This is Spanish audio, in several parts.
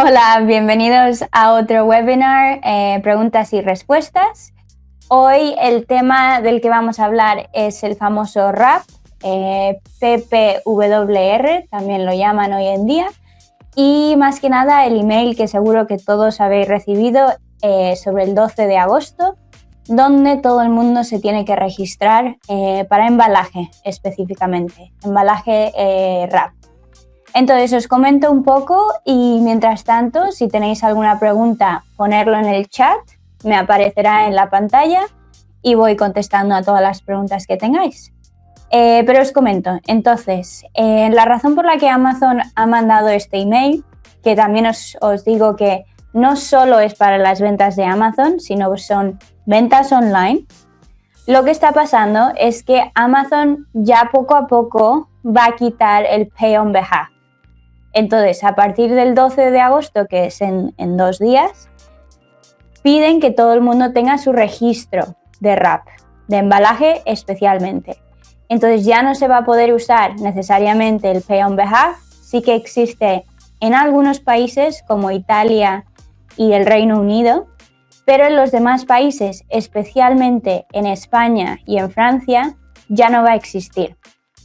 Hola, bienvenidos a otro webinar, preguntas y respuestas. Hoy el tema del que vamos a hablar es el famoso RAP, PPWR, también lo llaman hoy en día, y más que nada el email que seguro que todos habéis recibido sobre el 12 de agosto, donde todo el mundo se tiene que registrar para embalaje específicamente, embalaje RAP. Entonces os comento un poco y mientras tanto, si tenéis alguna pregunta, ponerlo en el chat, me aparecerá en la pantalla y voy contestando a todas las preguntas que tengáis. Pero os comento, entonces, la razón por la que Amazon ha mandado este email, que también os digo que no solo es para las ventas de Amazon, sino que son ventas online, lo que está pasando es que Amazon ya poco a poco va a quitar el Pay on Behalf. Entonces, a partir del 12 de agosto, que es en 2 días, piden que todo el mundo tenga su registro de RAP, de embalaje especialmente. Entonces ya no se va a poder usar necesariamente el Pay on Behalf, sí que existe en algunos países como Italia y el Reino Unido, pero en los demás países, especialmente en España y en Francia, ya no va a existir.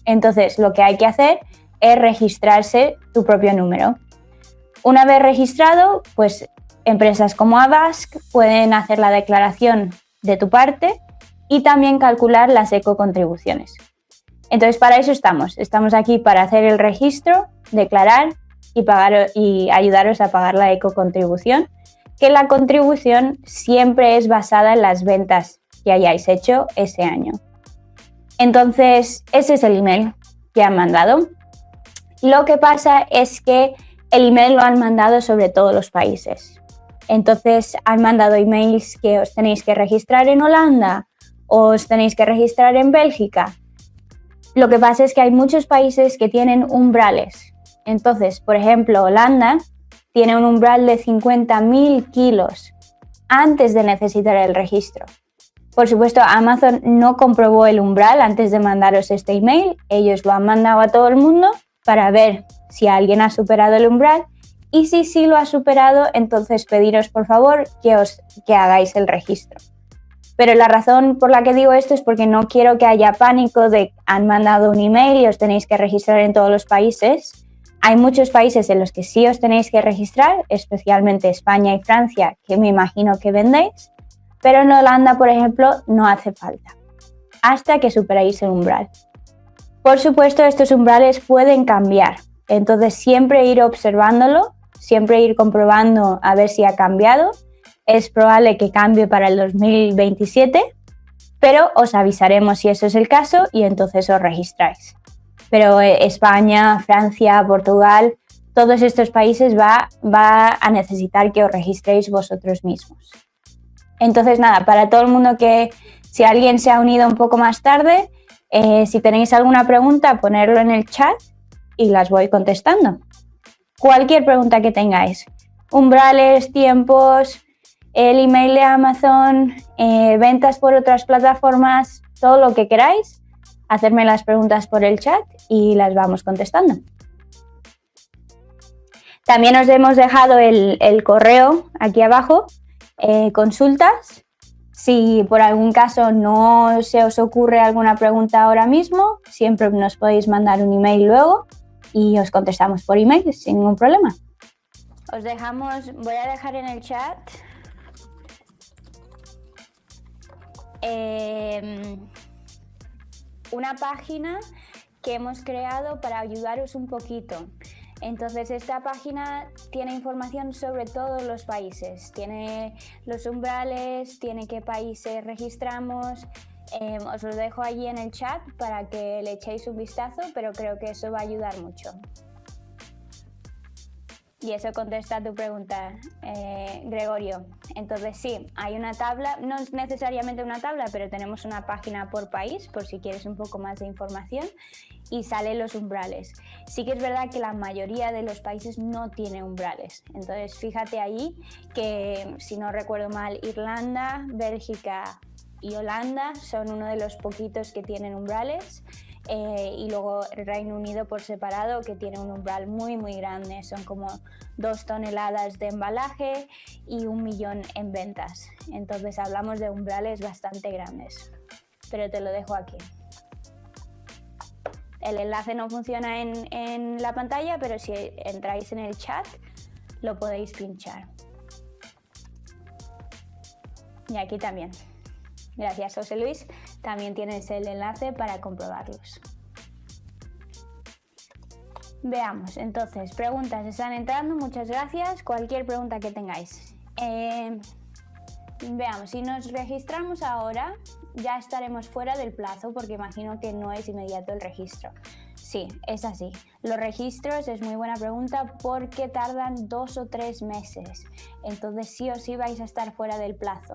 Entonces lo que hay que hacer es registrarse tu propio número. Una vez registrado, pues empresas como Avask pueden hacer la declaración de tu parte y también calcular las ecocontribuciones. Entonces para eso estamos aquí para hacer el registro, declarar y ayudaros a pagar la ecocontribución, que la contribución siempre es basada en las ventas que hayáis hecho ese año. Entonces ese es el email que han mandado. Lo que pasa es que el email lo han mandado sobre todos los países. Entonces han mandado emails que os tenéis que registrar en Holanda o os tenéis que registrar en Bélgica. Lo que pasa es que hay muchos países que tienen umbrales. Entonces, por ejemplo, Holanda tiene un umbral de 50.000 kilos antes de necesitar el registro. Por supuesto, Amazon no comprobó el umbral antes de mandaros este email. Ellos lo han mandado a todo el mundo para ver si alguien ha superado el umbral y si sí lo ha superado, entonces pediros por favor que hagáis el registro. Pero la razón por la que digo esto es porque no quiero que haya pánico de han mandado un email y os tenéis que registrar en todos los países. Hay muchos países en los que sí os tenéis que registrar, especialmente España y Francia, que me imagino que vendéis, pero en Holanda, por ejemplo, no hace falta, hasta que superéis el umbral. Por supuesto, estos umbrales pueden cambiar, entonces siempre ir observándolo, siempre ir comprobando a ver si ha cambiado. Es probable que cambie para el 2027, pero os avisaremos si eso es el caso y entonces os registráis. Pero España, Francia, Portugal, todos estos países va a necesitar que os registréis vosotros mismos. Entonces nada, para todo el mundo que si alguien se ha unido un poco más tarde, si tenéis alguna pregunta, ponerlo en el chat y las voy contestando. Cualquier pregunta que tengáis, umbrales, tiempos, el email de Amazon, ventas por otras plataformas, todo lo que queráis, hacerme las preguntas por el chat y las vamos contestando. También os hemos dejado el correo aquí abajo, consultas. Si por algún caso no se os ocurre alguna pregunta ahora mismo, siempre nos podéis mandar un email luego y os contestamos por email sin ningún problema. Voy a dejar en el chat una página que hemos creado para ayudaros un poquito. Entonces esta página tiene información sobre todos los países, tiene los umbrales, tiene qué países registramos. Os lo dejo allí en el chat para que le echéis un vistazo, pero creo que eso va a ayudar mucho. Y eso contesta a tu pregunta, Gregorio. Entonces sí, hay una tabla, no es necesariamente una tabla, pero tenemos una página por país, por si quieres un poco más de información, y salen los umbrales. Sí que es verdad que la mayoría de los países no tiene umbrales. Entonces fíjate ahí que, si no recuerdo mal, Irlanda, Bélgica y Holanda son uno de los poquitos que tienen umbrales. y luego el Reino Unido por separado, que tiene un umbral muy grande, son como 2 toneladas de embalaje y 1 millón en ventas. Entonces hablamos de umbrales bastante grandes, pero te lo dejo aquí. El enlace no funciona en la pantalla, pero si entráis en el chat lo podéis pinchar. Y aquí también. Gracias, José Luis. También tienes el enlace para comprobarlos. Veamos, entonces, preguntas están entrando, muchas gracias. Cualquier pregunta que tengáis. Veamos, si nos registramos ahora, ya estaremos fuera del plazo, porque imagino que no es inmediato el registro. Sí, es así. Los registros es muy buena pregunta porque tardan 2 o 3 meses. Entonces sí o sí vais a estar fuera del plazo.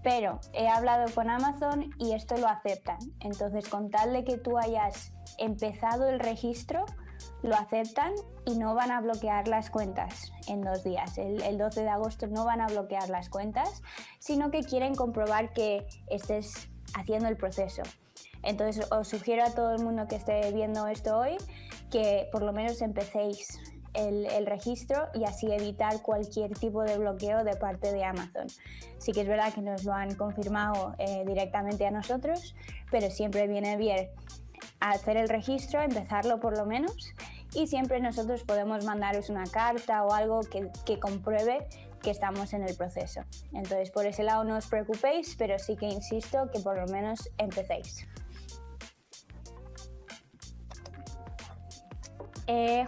Pero he hablado con Amazon y esto lo aceptan. Entonces, con tal de que tú hayas empezado el registro, lo aceptan y no van a bloquear las cuentas en 2 días. El 12 de agosto no van a bloquear las cuentas, sino que quieren comprobar que estés haciendo el proceso. Entonces, os sugiero a todo el mundo que esté viendo esto hoy que por lo menos empecéis el registro y así evitar cualquier tipo de bloqueo de parte de Amazon. Sí que es verdad que nos lo han confirmado directamente a nosotros, pero siempre viene bien hacer el registro, empezarlo por lo menos, y siempre nosotros podemos mandaros una carta o algo que compruebe que estamos en el proceso. Entonces, por ese lado no os preocupéis, pero sí que insisto que por lo menos empecéis.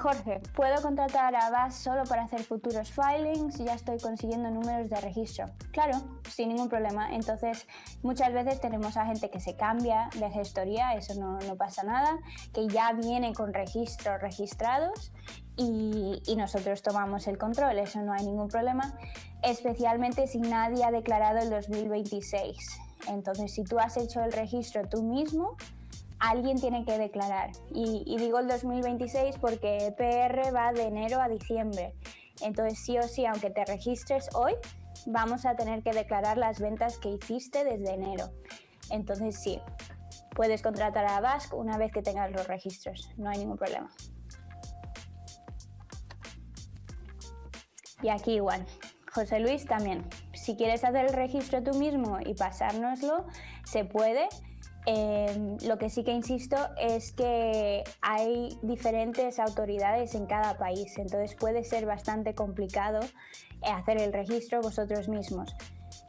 Jorge, ¿puedo contratar a Avast solo para hacer futuros filings? Ya estoy consiguiendo números de registro. Claro, sin ningún problema. Entonces, muchas veces tenemos a gente que se cambia de gestoría, eso no pasa nada, que ya viene con registros registrados y nosotros tomamos el control, eso no hay ningún problema, especialmente si nadie ha declarado el 2026. Entonces, si tú has hecho el registro tú mismo, alguien tiene que declarar. Y digo el 2026 porque EPR va de enero a diciembre. Entonces, sí o sí, aunque te registres hoy, vamos a tener que declarar las ventas que hiciste desde enero. Entonces, sí, puedes contratar a Avast una vez que tengas los registros. No hay ningún problema. Y aquí igual. José Luis también. Si quieres hacer el registro tú mismo y pasárnoslo, se puede. Lo que sí que insisto es que hay diferentes autoridades en cada país, entonces puede ser bastante complicado hacer el registro vosotros mismos.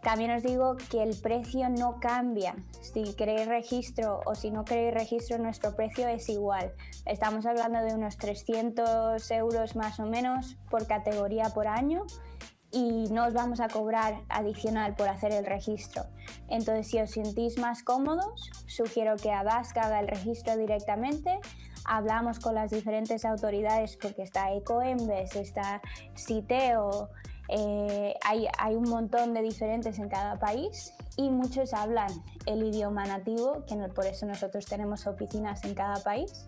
También os digo que el precio no cambia. Si queréis registro o si no queréis registro, nuestro precio es igual. Estamos hablando de unos 300 euros más o menos por categoría por año, y no os vamos a cobrar adicional por hacer el registro. Entonces, si os sentís más cómodos, sugiero que Avast haga el registro directamente. Hablamos con las diferentes autoridades porque está Ecoembes, está Citeo, hay un montón de diferentes en cada país y muchos hablan el idioma nativo, que por eso nosotros tenemos oficinas en cada país.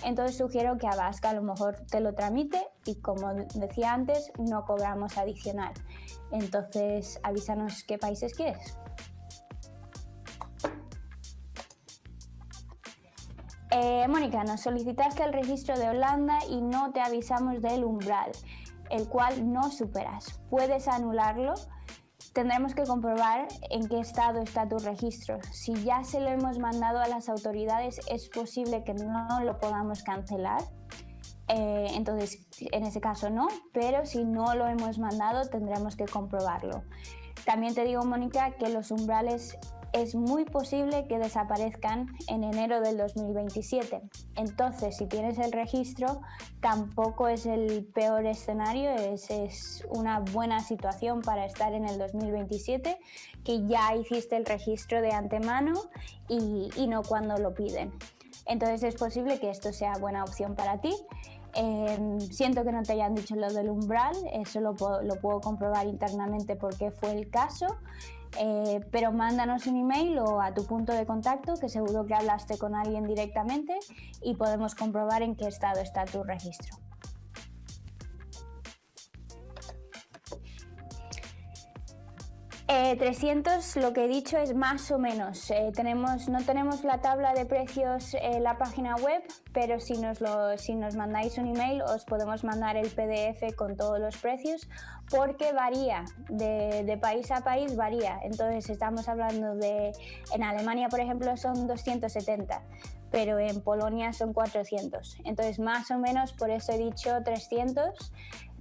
Entonces sugiero que Avast a lo mejor te lo tramite y, como decía antes, no cobramos adicional. Entonces avísanos qué países quieres. Mónica, nos solicitaste el registro de Holanda y no te avisamos del umbral, el cual no superas. ¿Puedes anularlo? Tendremos que comprobar en qué estado está tu registro. Si ya se lo hemos mandado a las autoridades, es posible que no lo podamos cancelar. Entonces, en ese caso no, pero si no lo hemos mandado, tendremos que comprobarlo. También te digo, Mónica, que los umbrales es muy posible que desaparezcan en enero del 2027. Entonces, si tienes el registro, tampoco es el peor escenario, es una buena situación para estar en el 2027, que ya hiciste el registro de antemano y no cuando lo piden. Entonces, es posible que esto sea buena opción para ti. Siento que no te hayan dicho lo del umbral, eso lo puedo comprobar internamente porque fue el caso, pero mándanos un email o a tu punto de contacto, que seguro que hablaste con alguien directamente, y podemos comprobar en qué estado está tu registro. 300, lo que he dicho es más o menos. No tenemos la tabla de precios en la página web, pero si nos mandáis un email os podemos mandar el PDF con todos los precios, porque varía, de país a país varía. Entonces estamos hablando en Alemania, por ejemplo, son 270, pero en Polonia son 400. Entonces más o menos, por eso he dicho 300.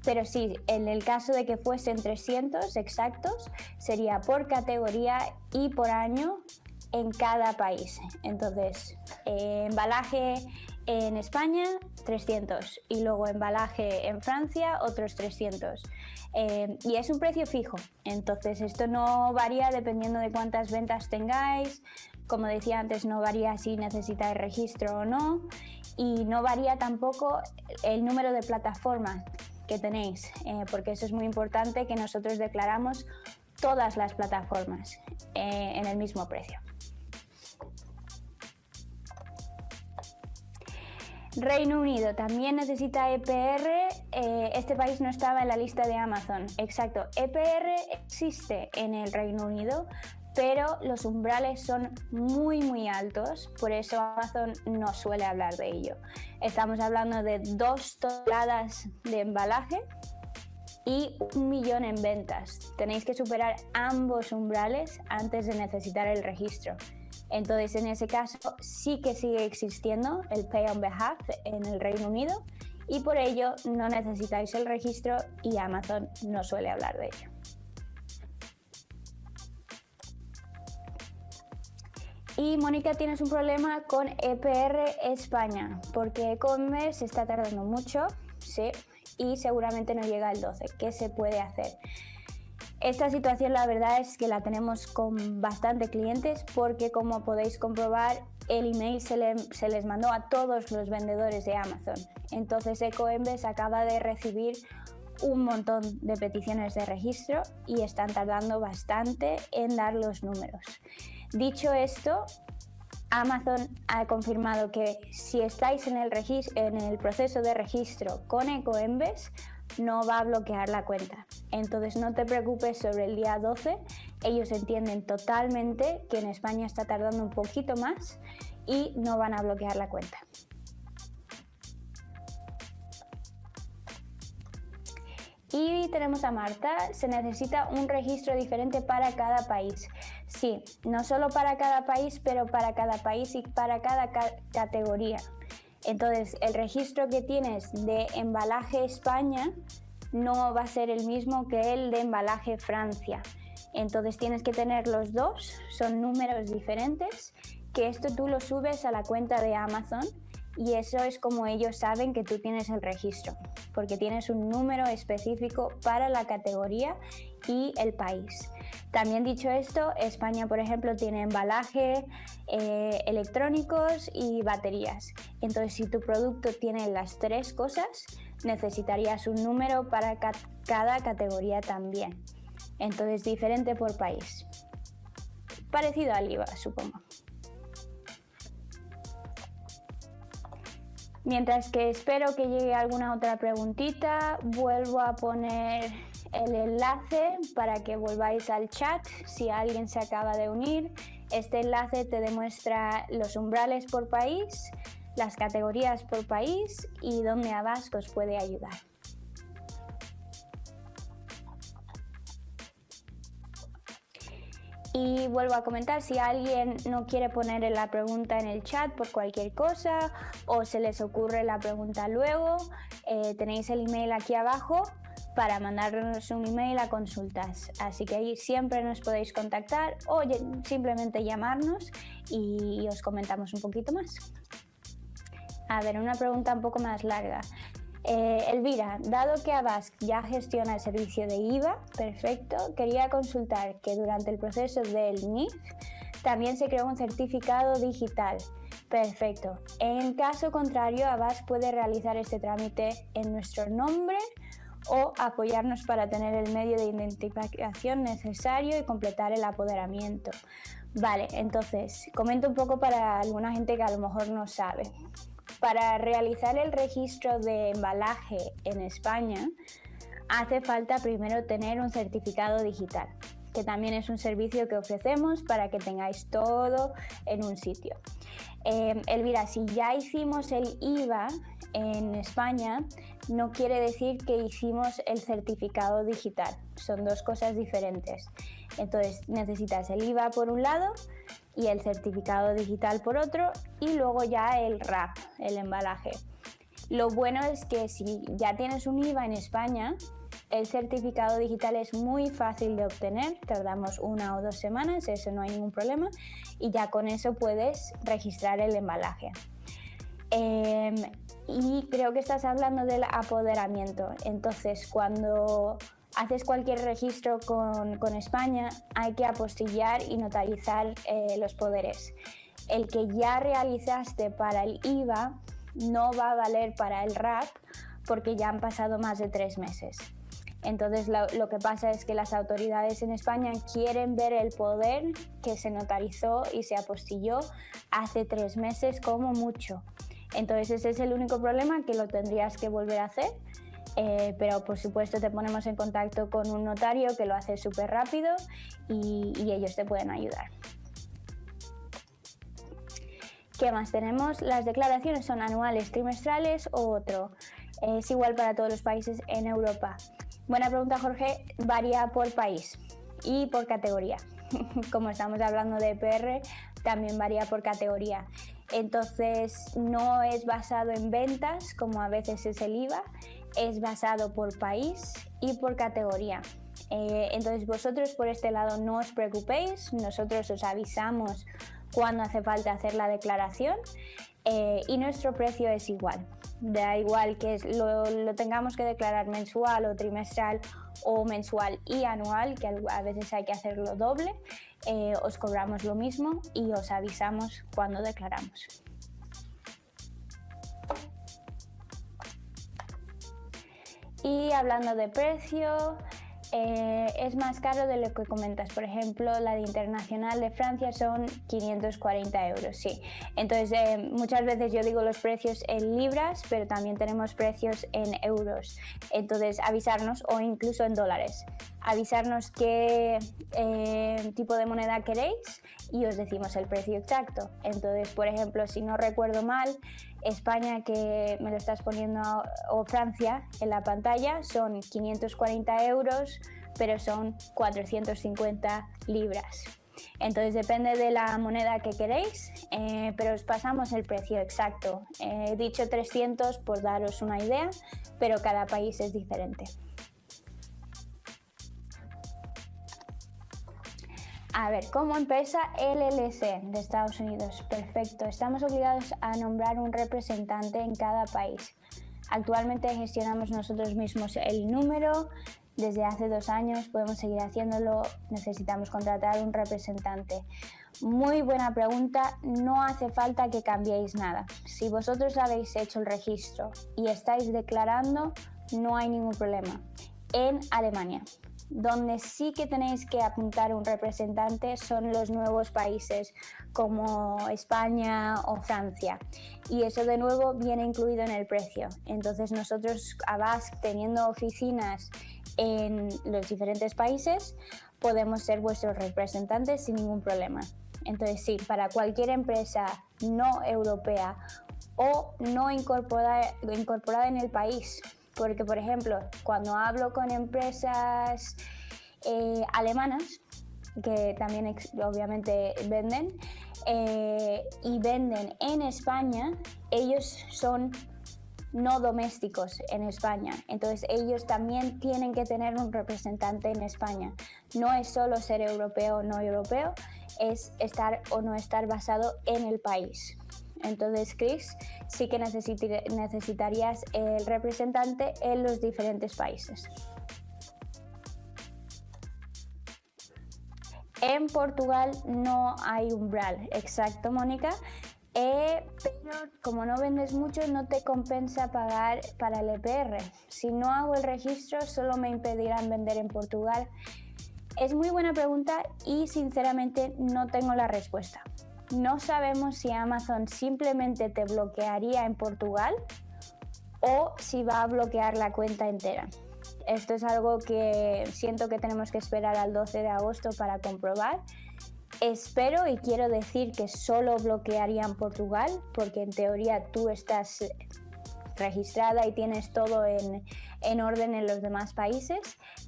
Pero sí, en el caso de que fuesen 300 exactos, sería por categoría y por año en cada país. Entonces, embalaje en España, 300, y luego embalaje en Francia, otros 300. Y es un precio fijo, entonces esto no varía dependiendo de cuántas ventas tengáis. Como decía antes, no varía si necesitáis registro o no, y no varía tampoco el número de plataformas que tenéis, porque eso es muy importante, que nosotros declaramos todas las plataformas en el mismo precio. Reino Unido también necesita EPR. Este país no estaba en la lista de Amazon. Exacto, EPR existe en el Reino Unido, pero los umbrales son muy altos, por eso Amazon no suele hablar de ello. Estamos hablando de 2 toneladas de embalaje y 1 millón en ventas. Tenéis que superar ambos umbrales antes de necesitar el registro. Entonces, en ese caso sí que sigue existiendo el Pay on Behalf en el Reino Unido, y por ello no necesitáis el registro y Amazon no suele hablar de ello. Y Mónica, tienes un problema con EPR España, porque e-commerce está tardando mucho, sí, y seguramente no llega el 12. ¿Qué se puede hacer? Esta situación la verdad es que la tenemos con bastante clientes, porque como podéis comprobar, el email se les mandó a todos los vendedores de Amazon. Entonces Ecoembes acaba de recibir un montón de peticiones de registro y están tardando bastante en dar los números. Dicho esto, Amazon ha confirmado que si estáis en el proceso de registro con Ecoembes, no va a bloquear la cuenta. Entonces no te preocupes sobre el día 12, ellos entienden totalmente que en España está tardando un poquito más y no van a bloquear la cuenta. Y tenemos a Marta, se necesita un registro diferente para cada país. Sí, no solo para cada país, pero para cada país y para cada categoría. Entonces, el registro que tienes de embalaje España no va a ser el mismo que el de embalaje Francia. Entonces tienes que tener los dos, son números diferentes, que esto tú lo subes a la cuenta de Amazon y eso es como ellos saben que tú tienes el registro, porque tienes un número específico para la categoría y el país. También dicho esto, España, por ejemplo, tiene embalaje, electrónicos y baterías. Entonces, si tu producto tiene las 3 cosas, necesitarías un número para cada categoría también. Entonces, diferente por país. Parecido al IVA, supongo. Mientras que espero que llegue alguna otra preguntita, vuelvo a poner el enlace para que volváis al chat si alguien se acaba de unir. Este enlace te demuestra los umbrales por país, las categorías por país y dónde Abask os puede ayudar. Y vuelvo a comentar, si alguien no quiere poner la pregunta en el chat por cualquier cosa o se les ocurre la pregunta luego, tenéis el email aquí abajo para mandarnos un email a consultas. Así que ahí siempre nos podéis contactar o simplemente llamarnos y os comentamos un poquito más. A ver, una pregunta un poco más larga. Elvira, dado que Abask ya gestiona el servicio de IVA, perfecto, quería consultar que durante el proceso del NIF también se creó un certificado digital. Perfecto. En caso contrario, Abask puede realizar este trámite en nuestro nombre o apoyarnos para tener el medio de identificación necesario y completar el apoderamiento. Vale, entonces, comento un poco para alguna gente que a lo mejor no sabe. Para realizar el registro de embalaje en España, hace falta primero tener un certificado digital. que también es un servicio que ofrecemos para que tengáis todo en un sitio. Elvira, si ya hicimos el IVA en España, no quiere decir que hicimos el certificado digital, son dos cosas diferentes. Entonces necesitas el IVA por un lado y el certificado digital por otro, y luego ya el wrap, el embalaje. Lo bueno es que si ya tienes un IVA en España, el certificado digital es muy fácil de obtener, tardamos 1 o 2 semanas, eso no hay ningún problema, y ya con eso puedes registrar el embalaje. Y creo que estás hablando del apoderamiento. Entonces, cuando haces cualquier registro con España, hay que apostillar y notarizar los poderes. El que ya realizaste para el IVA no va a valer para el RAP porque ya han pasado más de 3 meses. Entonces lo que pasa es que las autoridades en España quieren ver el poder que se notarizó y se apostilló hace 3 meses como mucho. Entonces ese es el único problema, que lo tendrías que volver a hacer, pero por supuesto te ponemos en contacto con un notario que lo hace súper rápido y ellos te pueden ayudar. ¿Qué más tenemos? Las declaraciones son anuales, trimestrales o otro. Es igual para todos los países en Europa. Buena pregunta, Jorge. Varía por país y por categoría. Como estamos hablando de EPR, también varía por categoría. Entonces no es basado en ventas, como a veces es el IVA, es basado por país y por categoría. Entonces vosotros por este lado no os preocupéis, nosotros os avisamos cuando hace falta hacer la declaración y nuestro precio es igual. Da igual que lo tengamos que declarar mensual o trimestral o mensual y anual, que a veces hay que hacerlo doble, os cobramos lo mismo y os avisamos cuando declaramos. Y hablando de precio, es más caro de lo que comentas. Por ejemplo, la de internacional de Francia son 540 euros, sí. Entonces, muchas veces yo digo los precios en libras, pero también tenemos precios en euros. Entonces, avisarnos, o incluso en dólares. Avisarnos qué tipo de moneda queréis y os decimos el precio exacto. Entonces, por ejemplo, si no recuerdo mal, España, que me lo estás poniendo, o Francia en la pantalla, son 540 euros, pero son 450 libras. Entonces depende de la moneda que queréis, pero os pasamos el precio exacto. He dicho 300 por daros una idea, pero cada país es diferente. A ver, como empresa LLC de Estados Unidos, perfecto. Estamos obligados a nombrar un representante en cada país. Actualmente gestionamos nosotros mismos el número. Desde hace 2 años podemos seguir haciéndolo. Necesitamos contratar un representante. Muy buena pregunta. No hace falta que cambiéis nada. Si vosotros habéis hecho el registro y estáis declarando, no hay ningún problema. En Alemania, donde sí que tenéis que apuntar un representante, son los nuevos países como España o Francia, y eso de nuevo viene incluido en el precio. Entonces nosotros, Avask, teniendo oficinas en los diferentes países, podemos ser vuestros representantes sin ningún problema. Entonces sí, para cualquier empresa no europea o no incorporada en el país, porque por ejemplo, cuando hablo con empresas alemanas, que también obviamente venden, y venden en España, ellos son no domésticos en España, entonces ellos también tienen que tener un representante en España. No es solo ser europeo o no europeo, es estar o no estar basado en el país. Entonces, Chris, sí que necesitarías el representante en los diferentes países. En Portugal no hay umbral, exacto, Mónica, pero como no vendes mucho, no te compensa pagar para el EPR. Si no hago el registro, solo me impedirán vender en Portugal. Es muy buena pregunta y sinceramente no tengo la respuesta. No sabemos si Amazon simplemente te bloquearía en Portugal o si va a bloquear la cuenta entera. Esto es algo que siento que tenemos que esperar al 12 de agosto para comprobar. Espero y quiero decir que solo bloquearían Portugal, porque en teoría tú estás registrada y tienes todo en orden en los demás países,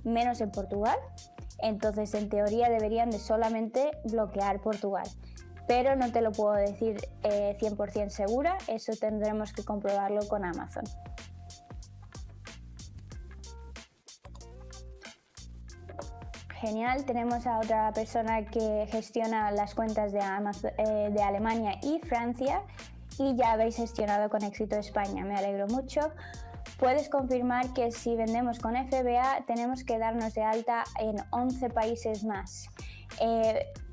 menos en Portugal. Entonces, en teoría deberían de solamente bloquear Portugal. Pero no te lo puedo decir 100% segura, eso tendremos que comprobarlo con Amazon. Genial, tenemos a otra persona que gestiona las cuentas de Amazon, de Alemania y Francia, y ya habéis gestionado con éxito España, me alegro mucho. Puedes confirmar que si vendemos con FBA tenemos que darnos de alta en 11 países más.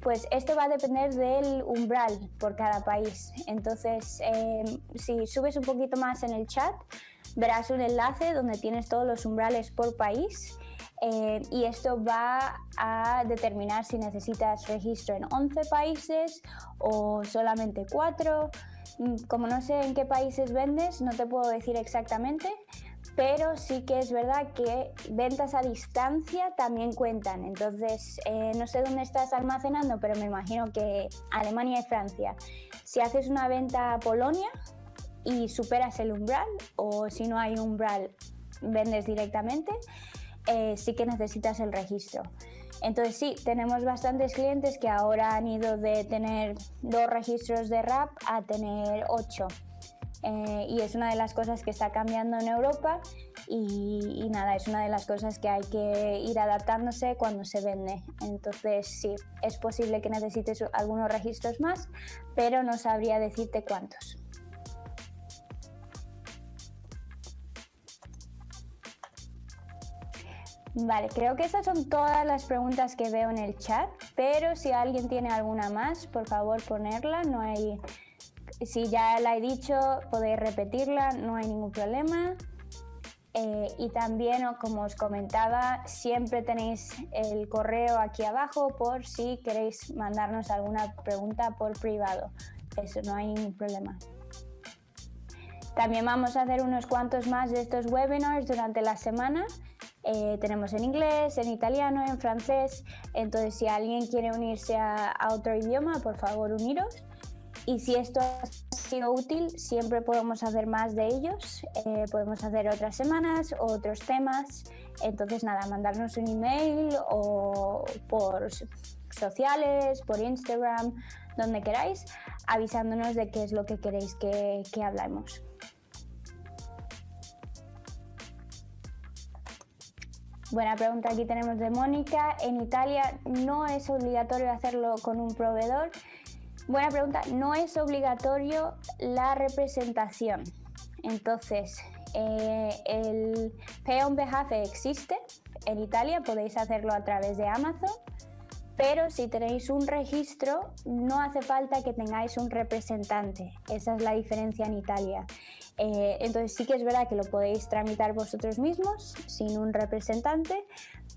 Pues esto va a depender del umbral por cada país. Entonces, si subes un poquito más en el chat, verás un enlace donde tienes todos los umbrales por país. Y esto va a determinar si necesitas registro en 11 países o solamente 4. Como no sé en qué países vendes, no te puedo decir exactamente, pero sí que es verdad que ventas a distancia también cuentan. Entonces, no sé dónde estás almacenando, pero me imagino que Alemania y Francia. Si haces una venta a Polonia y superas el umbral, o si no hay umbral, vendes directamente, sí que necesitas el registro. Entonces sí, tenemos bastantes clientes que ahora han ido de tener 2 registros de RAP a tener 8. Y es una de las cosas que está cambiando en Europa y nada, es una de las cosas que hay que ir adaptándose cuando se vende. Entonces sí, es posible que necesites algunos registros más, pero no sabría decirte cuántos. Vale, creo que estas son todas las preguntas que veo en el chat, pero si alguien tiene alguna más, por favor ponerla. No hay, si ya la he dicho, podéis repetirla, no hay ningún problema. Y también, como os comentaba, siempre tenéis el correo aquí abajo por si queréis mandarnos alguna pregunta por privado. Eso no hay ningún problema. También vamos a hacer unos cuantos más de estos webinars durante la semana. Tenemos en inglés, en italiano, en francés. Entonces, si alguien quiere unirse a otro idioma, por favor, uniros. Y si esto ha sido útil, siempre podemos hacer más de ellos. Podemos hacer otras semanas, otros temas. Entonces, nada, mandarnos un email o por sociales, por Instagram, donde queráis, avisándonos de qué es lo que queréis que hablemos. Buena pregunta aquí tenemos de Mónica. En Italia no es obligatorio hacerlo con un proveedor. Buena pregunta. No es obligatorio la representación. Entonces, el Pay on Behalf existe en Italia. Podéis hacerlo a través de Amazon. Pero si tenéis un registro, no hace falta que tengáis un representante. Esa es la diferencia en Italia. Entonces sí que es verdad que lo podéis tramitar vosotros mismos sin un representante,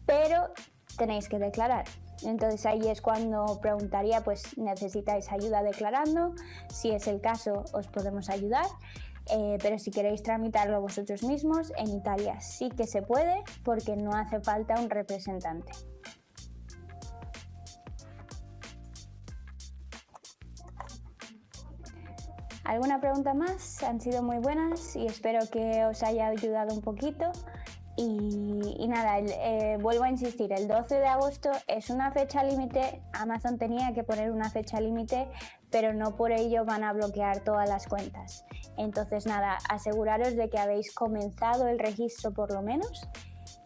pero tenéis que declarar. Entonces ahí es cuando preguntaría, pues necesitáis ayuda declarando. Si es el caso, os podemos ayudar. Pero si queréis tramitarlo vosotros mismos, en Italia sí que se puede porque no hace falta un representante. ¿Alguna pregunta más? Han sido muy buenas y espero que os haya ayudado un poquito. Y nada, vuelvo a insistir, el 12 de agosto es una fecha límite. Amazon tenía que poner una fecha límite, pero no por ello van a bloquear todas las cuentas. Entonces nada, aseguraros de que habéis comenzado el registro por lo menos.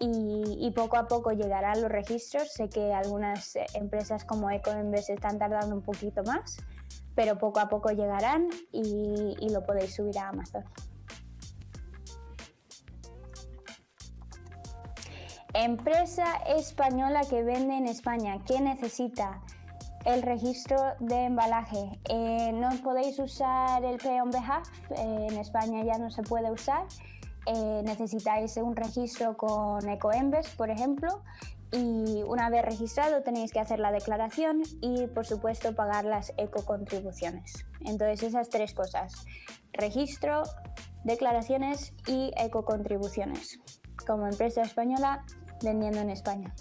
Y poco a poco llegarán los registros. Sé que algunas empresas como Ecoembes están tardando un poquito más, pero poco a poco llegarán y lo podéis subir a Amazon. Empresa española que vende en España, ¿qué necesita? El registro de embalaje. No podéis usar el Pay on Behalf, en España ya no se puede usar. Necesitáis un registro con Ecoembes, por ejemplo, y una vez registrado tenéis que hacer la declaración y, por supuesto, pagar las ecocontribuciones. Entonces, esas 3 cosas: registro, declaraciones y ecocontribuciones. como empresa española vendiendo en España.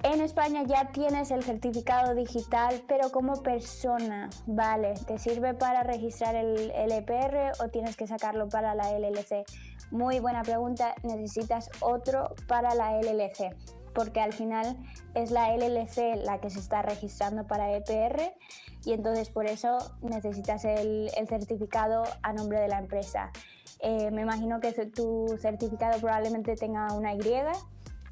En España ya tienes el certificado digital, pero como persona, ¿vale? ¿Te sirve para registrar el EPR o tienes que sacarlo para la LLC? Muy buena pregunta, necesitas otro para la LLC, porque al final es la LLC la que se está registrando para EPR y entonces por eso necesitas el certificado a nombre de la empresa. Me imagino que tu certificado probablemente tenga una Y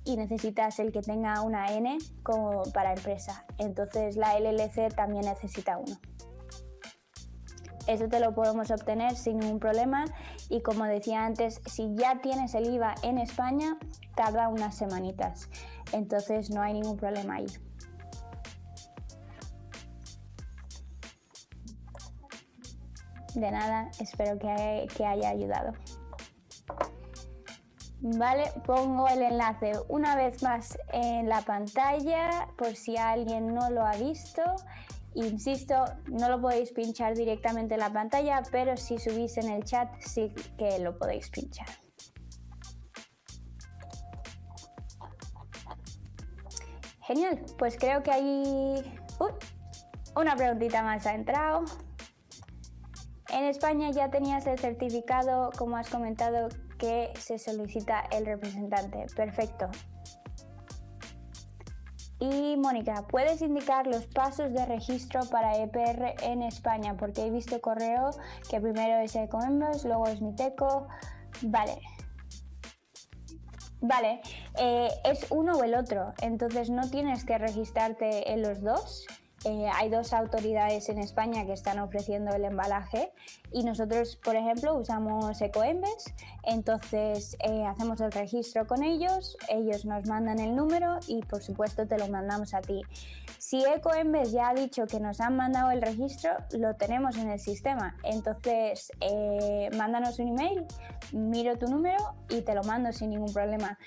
y necesitas el que tenga una N como para empresa. Entonces la LLC también necesita uno. Eso te lo podemos obtener sin ningún problema y como decía antes, si ya tienes el IVA en España, tarda unas semanitas. Entonces no hay ningún problema ahí. De nada, espero que haya ayudado. Vale, pongo el enlace una vez más en la pantalla por si alguien no lo ha visto. Insisto, no lo podéis pinchar directamente en la pantalla, pero si subís en el chat sí que lo podéis pinchar. Genial, pues creo que ahí una preguntita más ha entrado. En España ya tenías el certificado, como has comentado, que se solicita el representante. Perfecto. Y Mónica, ¿puedes indicar los pasos de registro para EPR en España? Porque he visto correo que primero es Ecoembes, luego es Miteco. Vale. Vale, es uno o el otro, entonces no tienes que registrarte en los dos. Hay dos autoridades en España que están ofreciendo el embalaje y nosotros, por ejemplo, usamos Ecoembes, entonces hacemos el registro con ellos, ellos nos mandan el número y por supuesto te lo mandamos a ti. Si Ecoembes ya ha dicho que nos han mandado el registro, lo tenemos en el sistema, entonces mándanos un email, miro tu número y te lo mando sin ningún problema.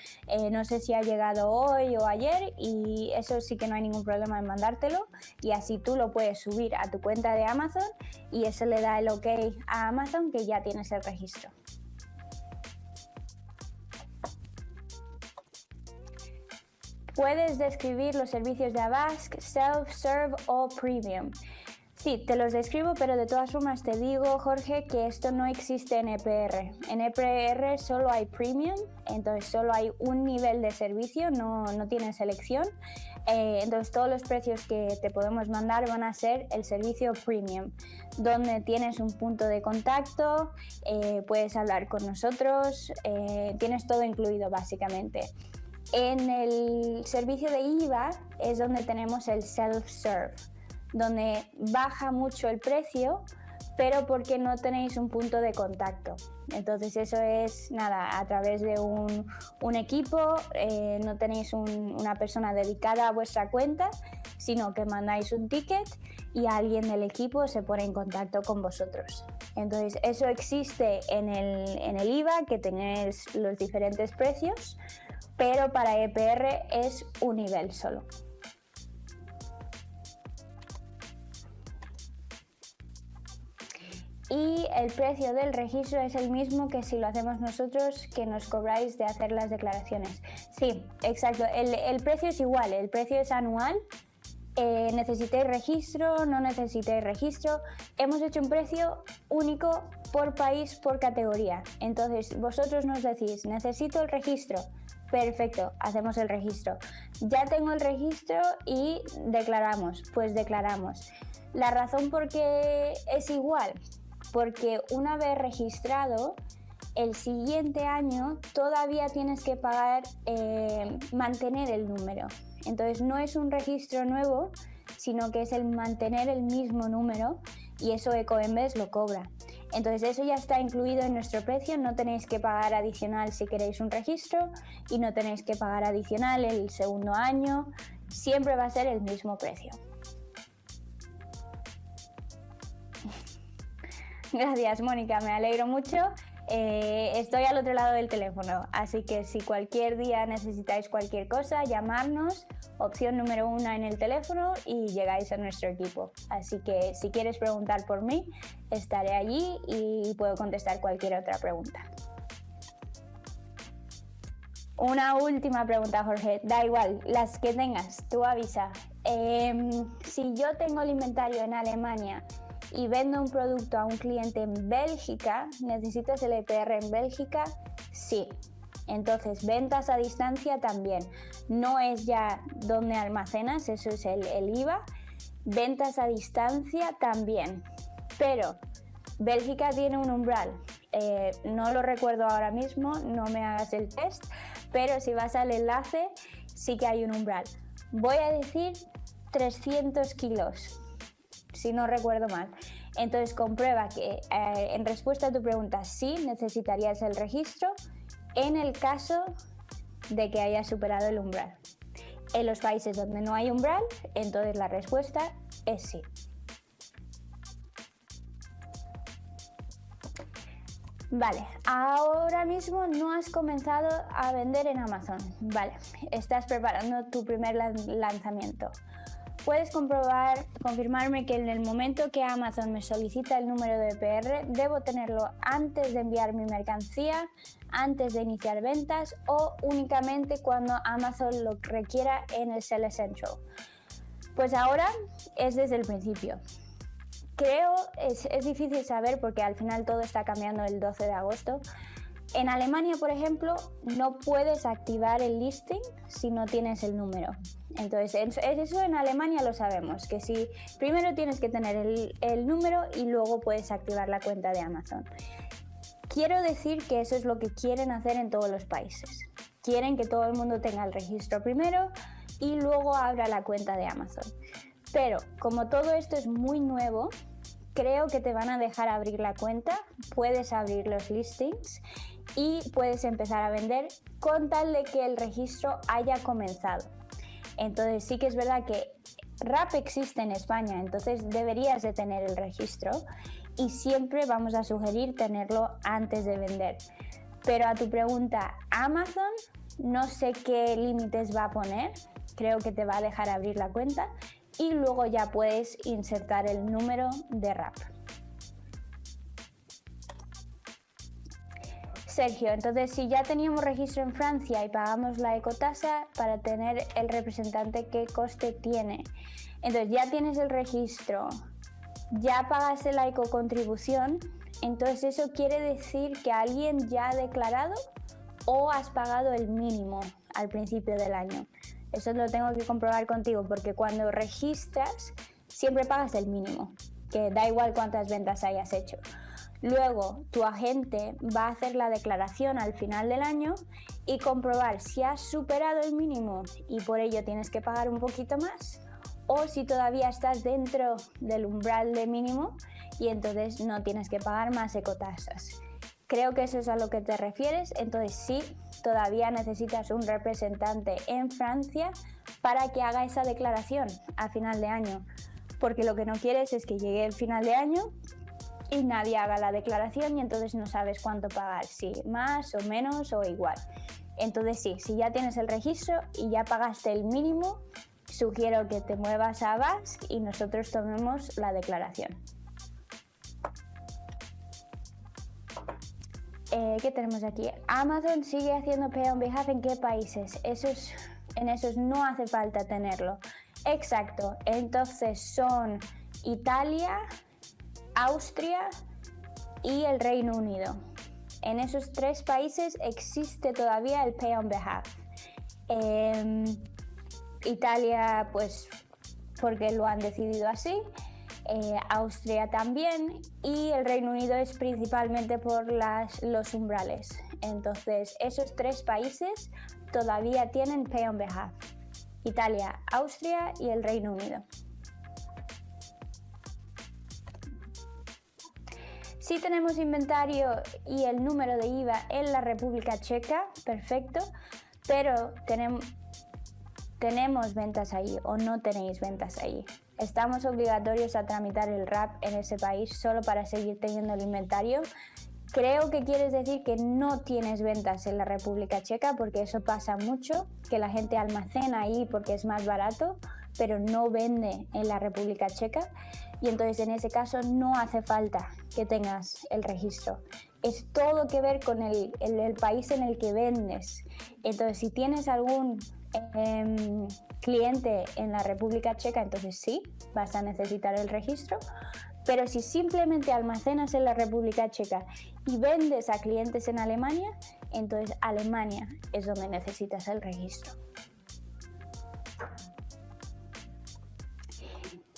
No sé si ha llegado hoy o ayer y eso sí que no hay ningún problema en mandártelo. Y así tú lo puedes subir a tu cuenta de Amazon y eso le da el OK a Amazon que ya tienes el registro. ¿Puedes describir los servicios de Avask, Self-Serve o Premium? Sí, te los describo, pero de todas formas te digo, Jorge, que esto no existe en EPR. En EPR solo hay Premium, entonces solo hay un nivel de servicio, no tiene selección. Entonces todos los precios que te podemos mandar van a ser el servicio Premium, donde tienes un punto de contacto, puedes hablar con nosotros, tienes todo incluido básicamente. En el servicio de IVA es donde tenemos el Self-Serve, donde baja mucho el precio, pero porque no tenéis un punto de contacto. Entonces eso es nada, a través de un equipo, no tenéis una persona dedicada a vuestra cuenta, sino que mandáis un ticket y alguien del equipo se pone en contacto con vosotros. Entonces eso existe en el IVA, que tenéis los diferentes precios, pero para EPR es un nivel solo. Y el precio del registro es el mismo que si lo hacemos nosotros, que nos cobráis de hacer las declaraciones. Sí, exacto, el precio es igual, el precio es anual. ¿Necesitáis registro? ¿No necesitáis registro? Hemos hecho un precio único por país, por categoría. Entonces vosotros nos decís, necesito el registro. Perfecto, hacemos el registro. Ya tengo el registro y declaramos, pues declaramos. La razón por qué es igual, porque una vez registrado, el siguiente año todavía tienes que pagar mantener el número. Entonces no es un registro nuevo, sino que es el mantener el mismo número y eso Ecoembes lo cobra. Entonces eso ya está incluido en nuestro precio, no tenéis que pagar adicional si queréis un registro y no tenéis que pagar adicional el segundo año, siempre va a ser el mismo precio. Gracias, Mónica, me alegro mucho Estoy al otro lado del teléfono, así que si cualquier día necesitáis cualquier cosa, llamarnos, opción número 1 en el teléfono y llegáis a nuestro equipo. Así que si quieres preguntar por mí, estaré allí y puedo contestar cualquier otra pregunta. Una última pregunta, Jorge. Da igual, las que tengas, tú avisa. Si yo tengo el inventario en Alemania y vendo un producto a un cliente en Bélgica, ¿necesitas el EPR en Bélgica? Sí. Entonces, ventas a distancia también. No es ya donde almacenas, eso es el IVA. Ventas a distancia también. Pero Bélgica tiene un umbral. No lo recuerdo ahora mismo, no me hagas el test, pero si vas al enlace sí que hay un umbral. Voy a decir 300 kilos, si no recuerdo mal. Entonces comprueba que en respuesta a tu pregunta sí necesitarías el registro en el caso de que hayas superado el umbral. En los países donde no hay umbral, entonces la respuesta es sí. Vale, ahora mismo no has comenzado a vender en Amazon. Vale, estás preparando tu primer lanzamiento. Puedes confirmarme que en el momento que Amazon me solicita el número de EPR, debo tenerlo antes de enviar mi mercancía, antes de iniciar ventas o únicamente cuando Amazon lo requiera en el Sell Essential. Pues ahora es desde el principio. Creo es difícil saber porque al final todo está cambiando el 12 de agosto. En Alemania, por ejemplo, no puedes activar el listing si no tienes el número. Entonces, eso en Alemania lo sabemos, que si primero tienes que tener el número y luego puedes activar la cuenta de Amazon. Quiero decir que eso es lo que quieren hacer en todos los países. Quieren que todo el mundo tenga el registro primero y luego abra la cuenta de Amazon. Pero como todo esto es muy nuevo, creo que te van a dejar abrir la cuenta, puedes abrir los listings y puedes empezar a vender con tal de que el registro haya comenzado. Entonces sí que es verdad que RAP existe en España, entonces deberías de tener el registro y siempre vamos a sugerir tenerlo antes de vender. Pero a tu pregunta, Amazon, no sé qué límites va a poner, creo que te va a dejar abrir la cuenta y luego ya puedes insertar el número de RAP. Sergio, entonces si ya teníamos registro en Francia y pagamos la ecotasa para tener el representante, ¿qué coste tiene? Entonces ya tienes el registro, ya pagaste la ecocontribución, entonces eso quiere decir que alguien ya ha declarado o has pagado el mínimo al principio del año. Eso lo tengo que comprobar contigo porque cuando registras siempre pagas el mínimo, que da igual cuántas ventas hayas hecho. Luego tu agente va a hacer la declaración al final del año y comprobar si has superado el mínimo y por ello tienes que pagar un poquito más o si todavía estás dentro del umbral de mínimo y entonces no tienes que pagar más ecotasas. Creo que eso es a lo que te refieres, entonces sí, todavía necesitas un representante en Francia para que haga esa declaración a final de año, porque lo que no quieres es que llegue el final de año y nadie haga la declaración y entonces no sabes cuánto pagar, si más o menos o igual. Entonces sí, si ya tienes el registro y ya pagaste el mínimo, sugiero que te muevas a Basque y nosotros tomemos la declaración. ¿Qué tenemos aquí? Amazon sigue haciendo Pay on Behalf ¿en qué países? En esos no hace falta tenerlo. Exacto, entonces son Italia, Austria y el Reino Unido. En esos 3 países existe todavía el Pay on Behalf. Italia, pues porque lo han decidido así. Austria también y el Reino Unido es principalmente por los umbrales. Entonces esos 3 países todavía tienen Pay on Behalf: Italia, Austria y el Reino Unido. Si tenemos inventario y el número de IVA en la República Checa, perfecto, pero tenemos ventas ahí o no tenéis ventas ahí. Estamos obligatorios a tramitar el RAP en ese país solo para seguir teniendo el inventario. Creo que quieres decir que no tienes ventas en la República Checa, porque eso pasa mucho, que la gente almacena ahí porque es más barato, pero no vende en la República Checa, y entonces en ese caso no hace falta que tengas el registro. Es todo que ver con el país en el que vendes. Entonces, si tienes algún cliente en la República Checa, entonces sí, vas a necesitar el registro. Pero si simplemente almacenas en la República Checa y vendes a clientes en Alemania, entonces Alemania es donde necesitas el registro.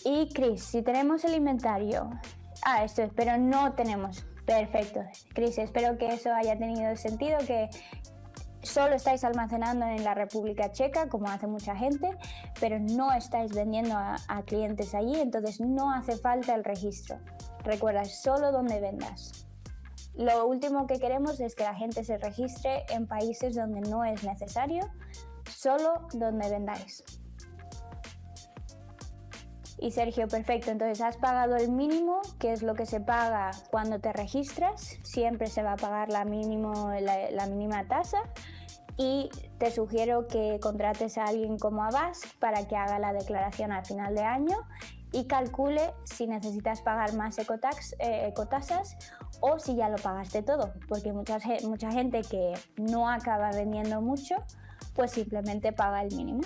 Y Chris, si tenemos el inventario... esto es, pero no tenemos. Perfecto. Chris, espero que eso haya tenido sentido, que solo estáis almacenando en la República Checa, como hace mucha gente, pero no estáis vendiendo a clientes allí, entonces no hace falta el registro. Recuerda, es solo donde vendas. Lo último que queremos es que la gente se registre en países donde no es necesario, solo donde vendáis. Y Sergio, perfecto, entonces has pagado el mínimo, que es lo que se paga cuando te registras, siempre se va a pagar la mínima tasa, y te sugiero que contrates a alguien como Avast para que haga la declaración al final de año y calcule si necesitas pagar más ecotasas o si ya lo pagaste todo, porque mucha gente que no acaba vendiendo mucho, pues simplemente paga el mínimo.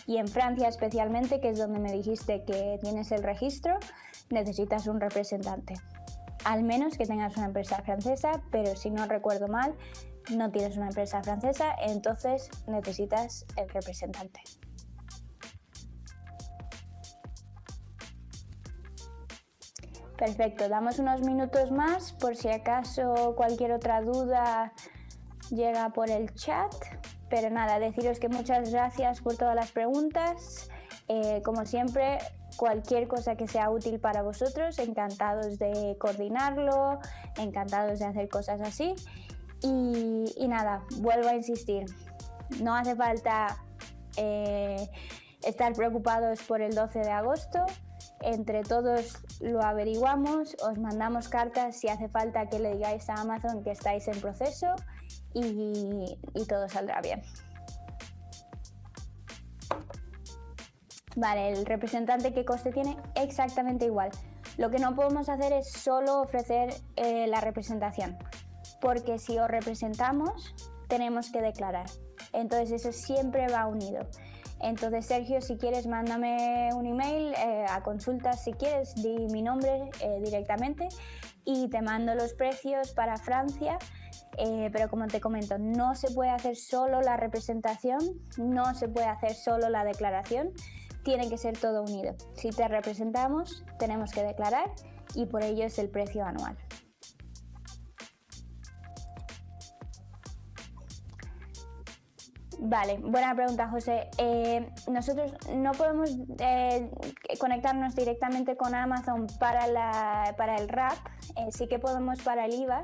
Y en Francia especialmente, que es donde me dijiste que tienes el registro, necesitas un representante. Al menos que tengas una empresa francesa, pero si no recuerdo mal, no tienes una empresa francesa, entonces necesitas el representante. Perfecto, damos unos minutos más por si acaso cualquier otra duda llega por el chat. Pero nada, deciros que muchas gracias por todas las preguntas. Como siempre, cualquier cosa que sea útil para vosotros, encantados de coordinarlo, encantados de hacer cosas así. Y nada, vuelvo a insistir, no hace falta estar preocupados por el 12 de agosto. Entre todos lo averiguamos, os mandamos cartas si hace falta que le digáis a Amazon que estáis en proceso. Y todo saldrá bien. Vale, el representante, ¿qué coste tiene? Exactamente igual. Lo que no podemos hacer es solo ofrecer la representación, porque si os representamos tenemos que declarar. Entonces eso siempre va unido. Entonces, Sergio, si quieres, mándame un email a consultas, si quieres, di mi nombre directamente y te mando los precios para Francia. Pero como te comento, no se puede hacer solo la representación, no se puede hacer solo la declaración, tiene que ser todo unido. Si te representamos, tenemos que declarar y por ello es el precio anual. Vale, buena pregunta, José. Nosotros no podemos conectarnos directamente con Amazon para el RAP, sí que podemos para el IVA,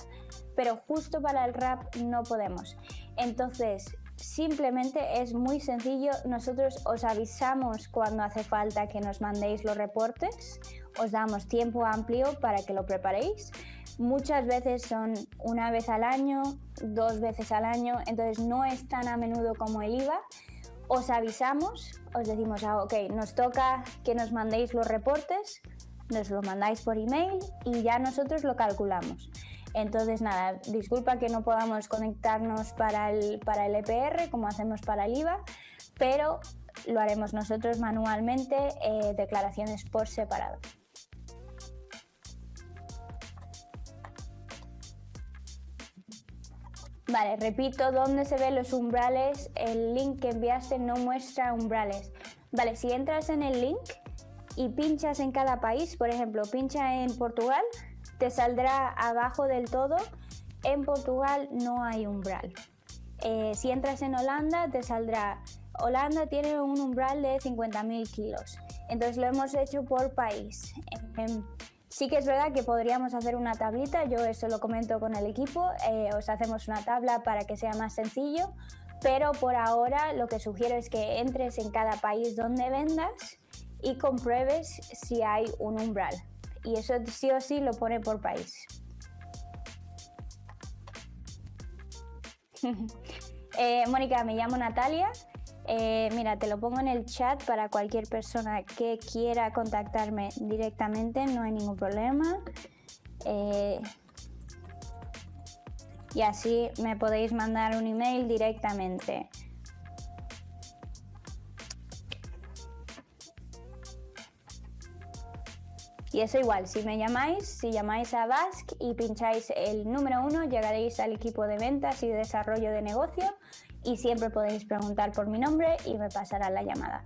pero justo para el RAP no podemos. Entonces, simplemente es muy sencillo, nosotros os avisamos cuando hace falta que nos mandéis los reportes, os damos tiempo amplio para que lo preparéis. Muchas veces son una vez al año, 2 veces al año, entonces no es tan a menudo como el IVA. Os avisamos, os decimos, ok, nos toca que nos mandéis los reportes, nos lo mandáis por email y ya nosotros lo calculamos. Entonces nada, disculpa que no podamos conectarnos para el EPR como hacemos para el IVA, pero lo haremos nosotros manualmente, declaraciones por separado. Vale, repito, ¿dónde se ven los umbrales? El link que enviaste no muestra umbrales. Vale, si entras en el link y pinchas en cada país, por ejemplo, pincha en Portugal, te saldrá abajo del todo, en Portugal no hay umbral. Si entras en Holanda, te saldrá, Holanda tiene un umbral de 50.000 kilos. Entonces lo hemos hecho por país. Sí que es verdad que podríamos hacer una tablita, yo eso lo comento con el equipo, os hacemos una tabla para que sea más sencillo, pero por ahora lo que sugiero es que entres en cada país donde vendas y compruebes si hay un umbral. Y eso sí o sí lo pone por país. Mónica, me llamo Natalia. Mira, te lo pongo en el chat para cualquier persona que quiera contactarme directamente, no hay ningún problema. Y así me podéis mandar un email directamente. Y eso igual, si llamáis a Basque y pincháis el número 1, llegaréis al equipo de ventas y desarrollo de negocio y siempre podéis preguntar por mi nombre y me pasará la llamada.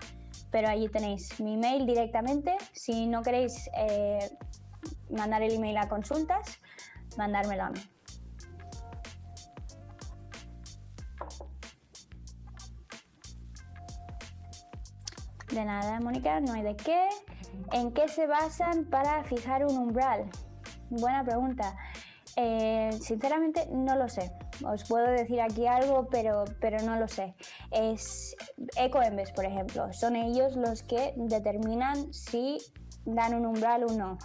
Pero allí tenéis mi email directamente. Si no queréis mandar el email a consultas, mandármelo a mí. De nada, Mónica, no hay de qué. ¿En qué se basan para fijar un umbral? Buena pregunta. Sinceramente no lo sé. Os puedo decir aquí algo, pero no lo sé. Es Ecoembes, por ejemplo. Son ellos los que determinan si dan un umbral o no.